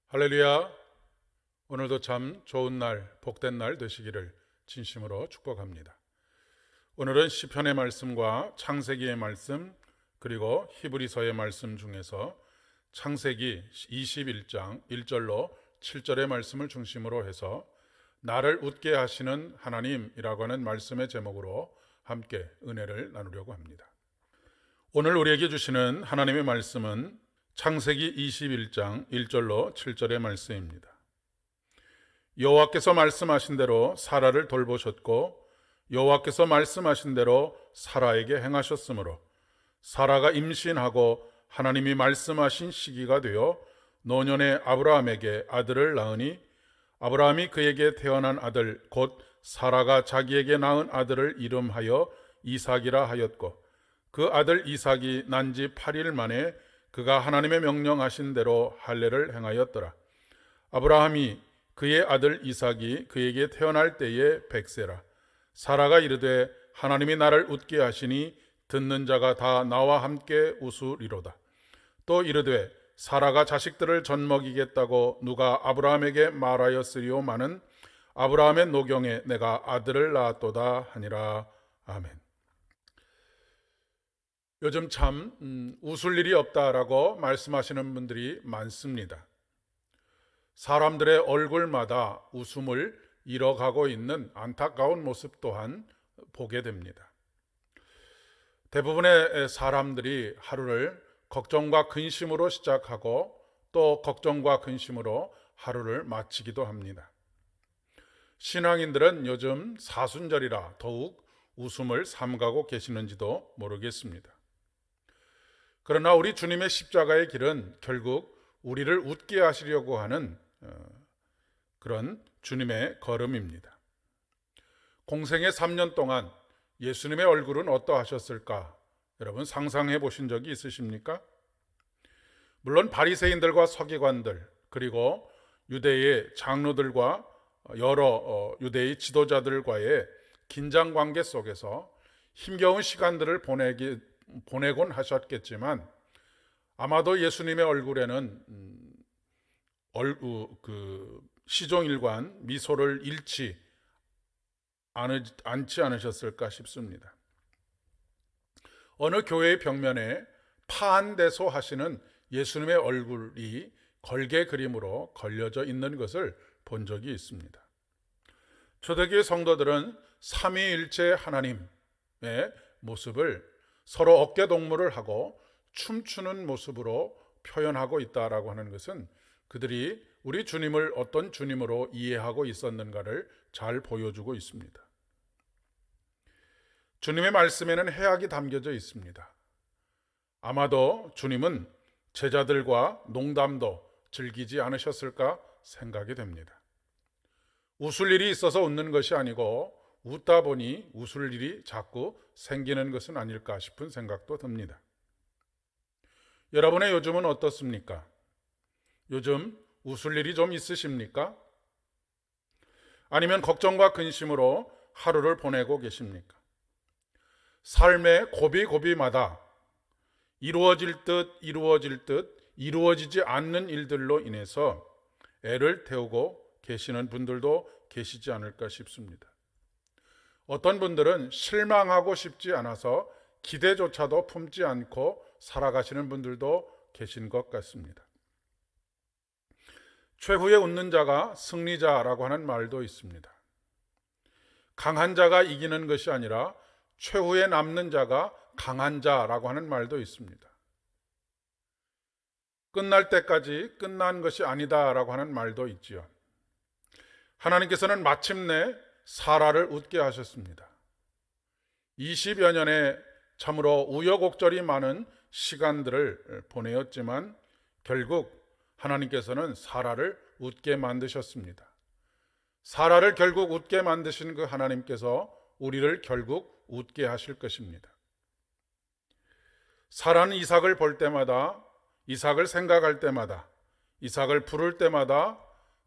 할렐루야. 오늘도 참 좋은 날, 복된 날 되시기를 진심으로 축복합니다. 오늘은 시편의 말씀과 창세기의 말씀, 그리고 히브리서의 말씀 중에서 창세기 21장 1절로 7절의 말씀을 중심으로 해서 나를 웃게 하시는 하나님이라고 하는 말씀의 제목으로 함께 은혜를 나누려고 합니다. 오늘 우리에게 주시는 하나님의 말씀은 창세기 21장 1절로 7절의 말씀입니다. 여호와께서 말씀하신 대로 사라를 돌보셨고 여호와께서 말씀하신 대로 사라에게 행하셨으므로 사라가 임신하고 하나님이 말씀하신 시기가 되어 노년의 아브라함에게 아들을 낳으니 아브라함이 그에게 태어난 아들 곧 사라가 자기에게 낳은 아들을 이름하여 이삭이라 하였고 그 아들 이삭이 난 지 8일 만에 그가 하나님의 명령하신 대로 할례를 행하였더라. 아브라함이 그의 아들 이삭이 그에게 태어날 때에 100세라. 사라가 이르되 하나님이 나를 웃게 하시니 듣는 자가 다 나와 함께 웃으리로다. 또 이르되 사라가 자식들을 젖먹이겠다고 누가 아브라함에게 말하였으리오마는 아브라함의 노경에 내가 아들을 낳았도다 하니라. 아멘. 요즘 참 웃을 일이 없다라고 말씀하시는 분들이 많습니다. 사람들의 얼굴마다 웃음을 잃어가고 있는 안타까운 모습 또한 보게 됩니다. 대부분의 사람들이 하루를 걱정과 근심으로 시작하고 또 걱정과 근심으로 하루를 마치기도 합니다. 신앙인들은 요즘 사순절이라 더욱 웃음을 삼가고 계시는지도 모르겠습니다. 그러나 우리 주님의 십자가의 길은 결국 우리를 웃게 하시려고 하는 그런 주님의 걸음입니다. 공생의 3년 동안 예수님의 얼굴은 어떠하셨을까? 여러분 상상해 보신 적이 있으십니까? 물론 바리새인들과 서기관들 그리고 유대의 장로들과 여러 유대의 지도자들과의 긴장 관계 속에서 힘겨운 시간들을 보내곤 하셨겠지만 아마도 예수님의 얼굴에는 시종일관 미소를 잃지 않지 않으셨을까 싶습니다. 어느 교회의 벽면에 파한대소 하시는 예수님의 얼굴이 걸개 그림으로 걸려져 있는 것을 본 적이 있습니다. 초대교회 성도들은 삼위일체 하나님의 모습을 서로 어깨동무를 하고 춤추는 모습으로 표현하고 있다라고 하는 것은 그들이 우리 주님을 어떤 주님으로 이해하고 있었는가를 잘 보여주고 있습니다. 주님의 말씀에는 해악이 담겨져 있습니다. 아마도 주님은 제자들과 농담도 즐기지 않으셨을까 생각이 됩니다. 웃을 일이 있어서 웃는 것이 아니고 웃다 보니 웃을 일이 자꾸 생기는 것은 아닐까 싶은 생각도 듭니다. 여러분의 요즘은 어떻습니까? 요즘 웃을 일이 좀 있으십니까? 아니면 걱정과 근심으로 하루를 보내고 계십니까? 삶의 고비고비마다 이루어질 듯 이루어지지 않는 일들로 인해서 애를 태우고 계시는 분들도 계시지 않을까 싶습니다. 어떤 분들은 실망하고 싶지 않아서 기대조차도 품지 않고 살아가시는 분들도 계신 것 같습니다. 최후에 웃는 자가 승리자라고 하는 말도 있습니다. 강한 자가 이기는 것이 아니라 최후에 남는 자가 강한 자라고 하는 말도 있습니다. 끝날 때까지 끝난 것이 아니다라고 하는 말도 있지요. 하나님께서는 마침내 사라를 웃게 하셨습니다. 20여 년의 참으로 우여곡절이 많은 시간들을 보내었지만 결국 하나님께서는 사라를 웃게 만드셨습니다. 사라를 결국 웃게 만드신 그 하나님께서 우리를 결국 웃게 하실 것입니다. 사라는 이삭을 볼 때마다, 이삭을 생각할 때마다, 이삭을 부를 때마다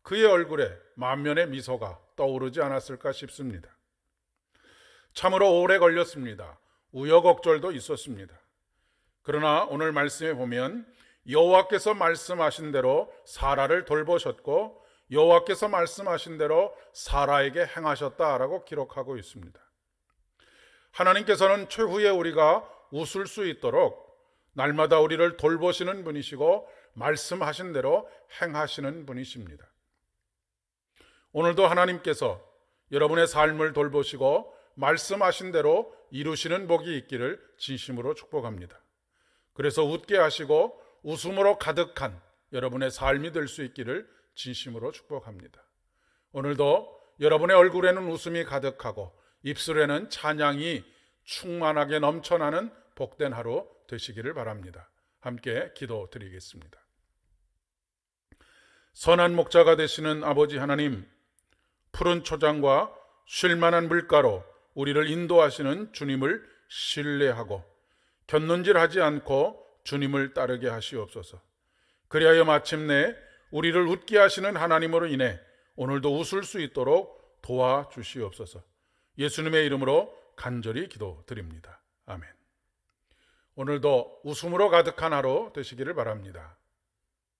그의 얼굴에 만면의 미소가 떠오르지 않았을까 싶습니다. 참으로 오래 걸렸습니다. 우여곡절도 있었습니다. 그러나 오늘 말씀에 보면 여호와께서 말씀하신 대로 사라를 돌보셨고 여호와께서 말씀하신 대로 사라에게 행하셨다라고 기록하고 있습니다. 하나님께서는 최후에 우리가 웃을 수 있도록 날마다 우리를 돌보시는 분이시고 말씀하신 대로 행하시는 분이십니다. 오늘도 하나님께서 여러분의 삶을 돌보시고 말씀하신 대로 이루시는 복이 있기를 진심으로 축복합니다. 그래서 웃게 하시고 웃음으로 가득한 여러분의 삶이 될 수 있기를 진심으로 축복합니다. 오늘도 여러분의 얼굴에는 웃음이 가득하고 입술에는 찬양이 충만하게 넘쳐나는 복된 하루 되시기를 바랍니다. 함께 기도드리겠습니다. 선한 목자가 되시는 아버지 하나님, 푸른 초장과 쉴만한 물가로 우리를 인도하시는 주님을 신뢰하고 곁눈질하지 않고 주님을 따르게 하시옵소서. 그리하여 마침내 우리를 웃게 하시는 하나님으로 인해 오늘도 웃을 수 있도록 도와주시옵소서. 예수님의 이름으로 간절히 기도드립니다. 아멘. 오늘도 웃음으로 가득한 하루 되시기를 바랍니다.